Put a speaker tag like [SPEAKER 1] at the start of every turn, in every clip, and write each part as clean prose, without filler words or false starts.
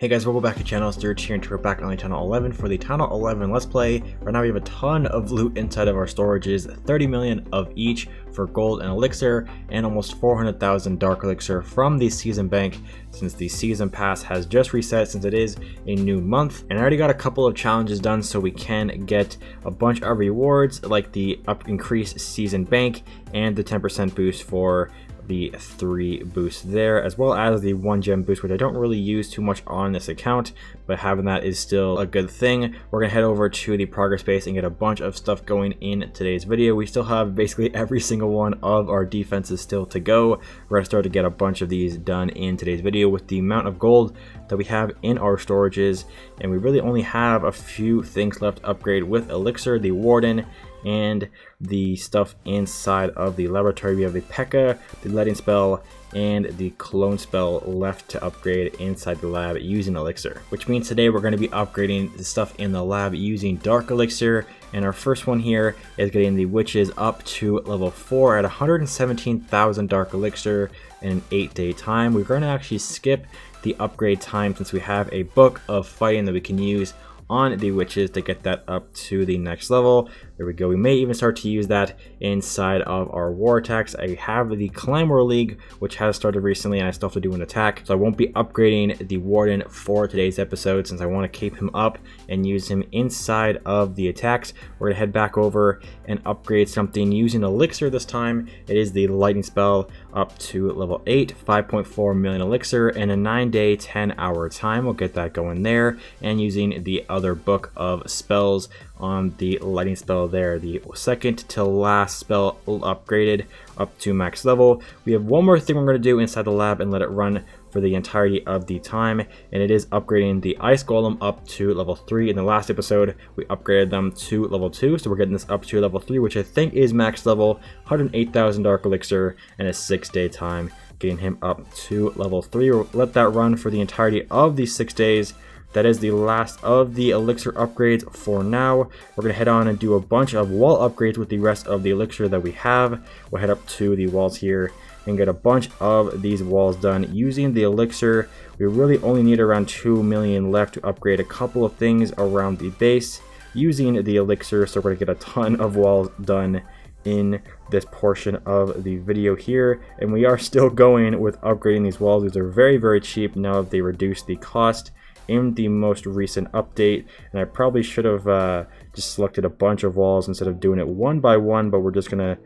[SPEAKER 1] Hey guys, welcome back to channel Sturge here, and we're back on the Channel 11 for the Channel 11 Let's Play. Right now we have a ton of loot inside of our storages, 30 million of each for gold and elixir, and almost 400,000 dark elixir from the season bank, since the season pass has just reset since it is a new month. And I already got a couple of challenges done so we can get a bunch of rewards like the increased season bank and the 10% boost for the 3 boosts there, as well as the 1 gem boost, which I don't really use too much on this account, but having that is still a good thing. We're gonna head over to the progress base and get a bunch of stuff going in today's video. We still have basically every single one of our defenses still to go. We're gonna start to get a bunch of these done in today's video with the amount of gold that we have in our storages, and we really only have a few things left to upgrade with elixir, the warden, and the stuff inside of the laboratory. We have the P.E.K.K.A, the lighting spell, and the clone spell left to upgrade inside the lab using elixir, which means today we're going to be upgrading the stuff in the lab using dark elixir. And our first one here is getting the witches up to level 4 at 117,000 dark elixir in an 8-day time. We're going to actually skip the upgrade time since we have a book of fighting that we can use on the witches to get that up to the next level. There we go. We may even start to use that inside of our war attacks. I have the Climber League, which has started recently, and I still have to do an attack, so I won't be upgrading the warden for today's episode since I want to keep him up and use him inside of the attacks. We're gonna head back over and upgrade something using elixir this time. It is the lightning spell up to level 8, 5.4 million elixir, and a 9-day 10-hour time. We'll get that going there, and using the other book of spells on the lighting spell there, the second to last spell upgraded up to max level. We have one more thing we're going to do inside the lab and let it run for the entirety of the time, and it is upgrading the ice golem up to level 3. In the last episode we upgraded them to level 2, so we're getting this up to level 3, which I think is max level, 108,000 dark elixir and a 6-day time, getting him up to level 3. We'll let that run for the entirety of these 6 days. That is the last of the elixir upgrades for now. We're going to head on and do a bunch of wall upgrades with the rest of the elixir that we have. We'll head up to the walls here and get a bunch of these walls done using the elixir. We really only need around 2 million left to upgrade a couple of things around the base using the elixir, so we're going to get a ton of walls done in this portion of the video here. And we are still going with upgrading these walls. These are very cheap now that they reduced the cost in the most recent update, and I probably should have just selected a bunch of walls instead of doing it one by one, but we're just gonna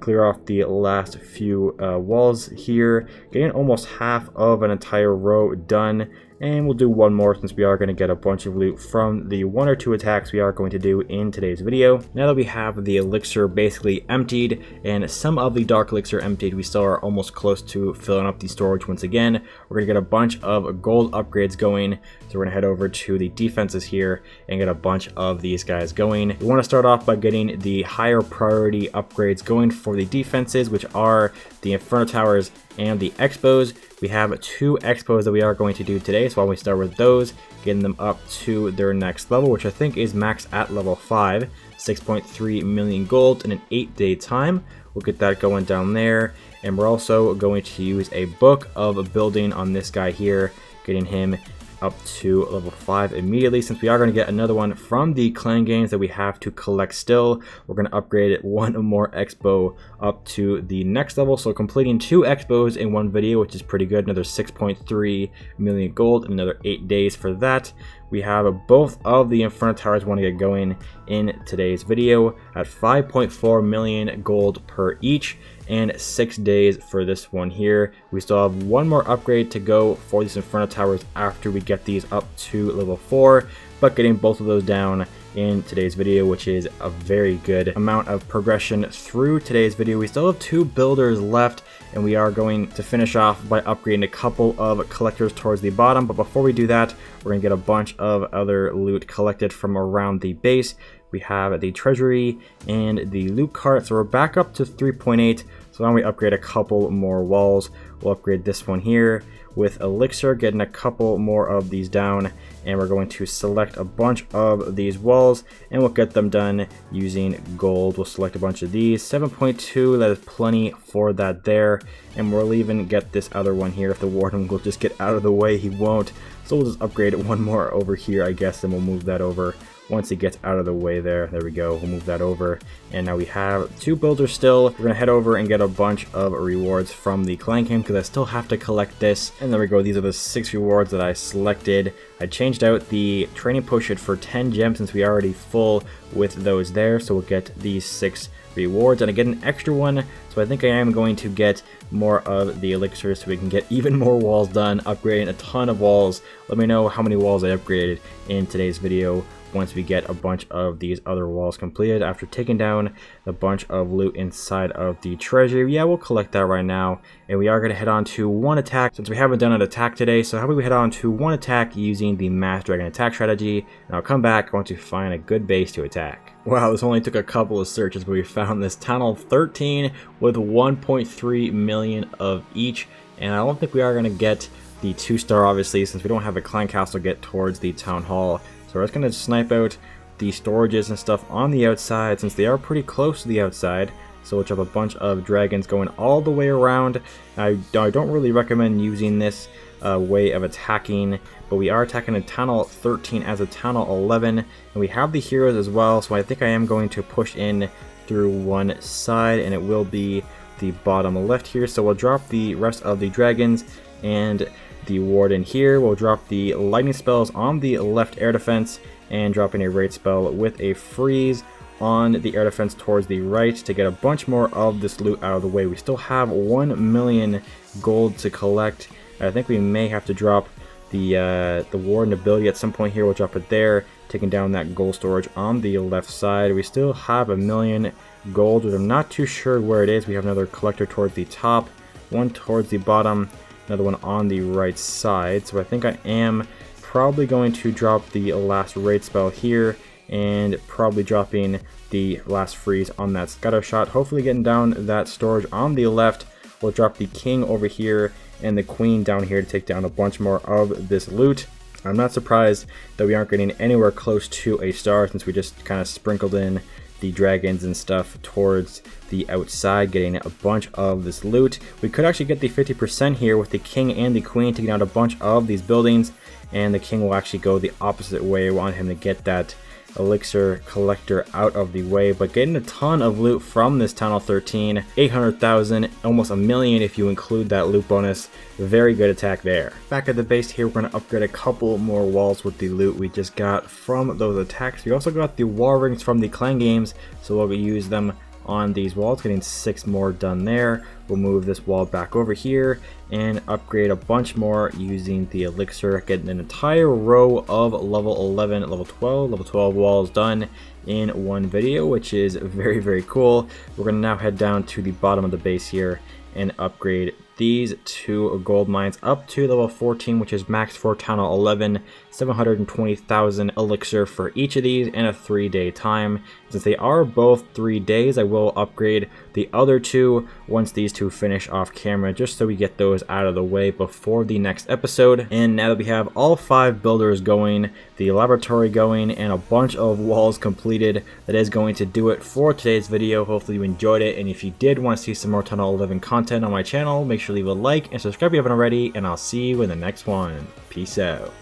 [SPEAKER 1] clear off the last few walls here, getting almost half of an entire row done. And we'll do one more since we are going to get a bunch of loot from the 1 or 2 attacks we are going to do in today's video. Now that we have the elixir basically emptied and some of the dark elixir emptied, we still are almost close to filling up the storage once again. We're going to get a bunch of gold upgrades going, so we're going to head over to the defenses here and get a bunch of these guys going. We want to start off by getting the higher priority upgrades going for the defenses, which are the Inferno Towers and the Expos. We have 2 Expos that we are going to do today, so why don't we start with those, getting them up to their next level, which I think is max at level 5, 6.3 million gold in an 8-day time. We'll get that going down there, and we're also going to use a book of building on this guy here, getting him up to level 5 immediately, since we are going to get another one from the clan games that we have to collect still. We're going to upgrade one more expo up to the next level, so completing 2 expos in one video, which is pretty good. Another 6.3 million gold and another 8 days for that. We have both of the Inferno Towers want to get going in today's video at 5.4 million gold per each, and 6 days for this one here. We still have one more upgrade to go for these Inferno Towers after we get these up to level 4, but getting both of those down in today's video, which is a very good amount of progression through today's video. We still have 2 builders left, and we are going to finish off by upgrading a couple of collectors towards the bottom. But before we do that, we're going to get a bunch of other loot collected from around the base. We have the treasury and the loot cart, so we're back up to 3.8. So now we upgrade a couple more walls. We'll upgrade this one here with elixir, getting a couple more of these down, and we're going to select a bunch of these walls and we'll get them done using gold. We'll select a bunch of these, 7.2, that is plenty for that there, and we'll even get this other one here. If the warden will just get out of the way, he won't. So we'll just upgrade one more over here, I guess, and we'll move that over. Once it gets out of the way there we go, we'll move that over. And now we have 2 builders still. We're gonna head over and get a bunch of rewards from the clan game because I still have to collect this. And there we go, these are the 6 rewards that I selected. I changed out the training potion for 10 gems since we are already full with those there, so we'll get these 6 rewards, and I get an extra one, so I think I am going to get more of the elixirs so we can get even more walls done, upgrading a ton of walls. Let me know how many walls I upgraded in today's video once we get a bunch of these other walls completed after taking down a bunch of loot inside of the treasure. Yeah, we'll collect that right now, and we are going to head on to one attack since we haven't done an attack today. So how about we head on to one attack using the mass dragon attack strategy, and I'll come back once we find a good base to attack. Wow, this only took a couple of searches, but we found this tunnel 13 with 1.3 million of each, and I don't think we are going to get the 2-star obviously since we don't have a clan castle get towards the town hall. So we're just going to snipe out the storages and stuff on the outside since they are pretty close to the outside. So we'll drop a bunch of dragons going all the way around. I don't really recommend using this way of attacking, but we are attacking a tunnel 13 as a tunnel 11, and we have the heroes as well, so I think I am going to push in through one side, and it will be the bottom left here. So we'll drop the rest of the dragons and the warden here. We'll drop the lightning spells on the left air defense and dropping a raid spell with a freeze on the air defense towards the right to get a bunch more of this loot out of the way. We still have 1 million gold to collect. I think we may have to drop the warden ability at some point here. We'll drop it there, taking down that gold storage on the left side. We still have 1 million gold, but I'm not too sure where it is. We have another collector towards the top, one towards the bottom, another one on the right side. So I think I am probably going to drop the last raid spell here and probably dropping the last freeze on that scatter shot, hopefully getting down that storage on the left. We'll drop the king over here and the queen down here to take down a bunch more of this loot. I'm not surprised that we aren't getting anywhere close to a star since we just kind of sprinkled in the dragons and stuff towards the outside, getting a bunch of this loot. We could actually get the 50% here with the king and the queen taking out a bunch of these buildings, and the king will actually go the opposite way. I want him to get that elixir collector out of the way, but getting a ton of loot from this tunnel 13, 800,000, almost 1 million if you include that loot bonus. Very good attack there. Back at the base here, we're going to upgrade a couple more walls with the loot we just got from those attacks. We also got the wall rings from the clan games, so we'll use them on these walls, getting 6 more done there. We'll move this wall back over here and upgrade a bunch more using the elixir, getting an entire row of level 11, level 12 walls done in one video, which is very, very cool. We're going to now head down to the bottom of the base here and upgrade these 2 gold mines up to level 14, which is max for Town Hall 11, 720,000 elixir for each of these, and a 3-day time. Since they are both 3 days, I will upgrade the other 2 once these 2 finish off camera, just so we get those out of the way before the next episode. And now that we have all 5 builders going, the laboratory going, and a bunch of walls completed, that is going to do it for today's video. Hopefully you enjoyed it, and if you did want to see some more Town Hall 11 content on my channel, make sure to leave a like and subscribe if you haven't already, and I'll see you in the next one. Peace out.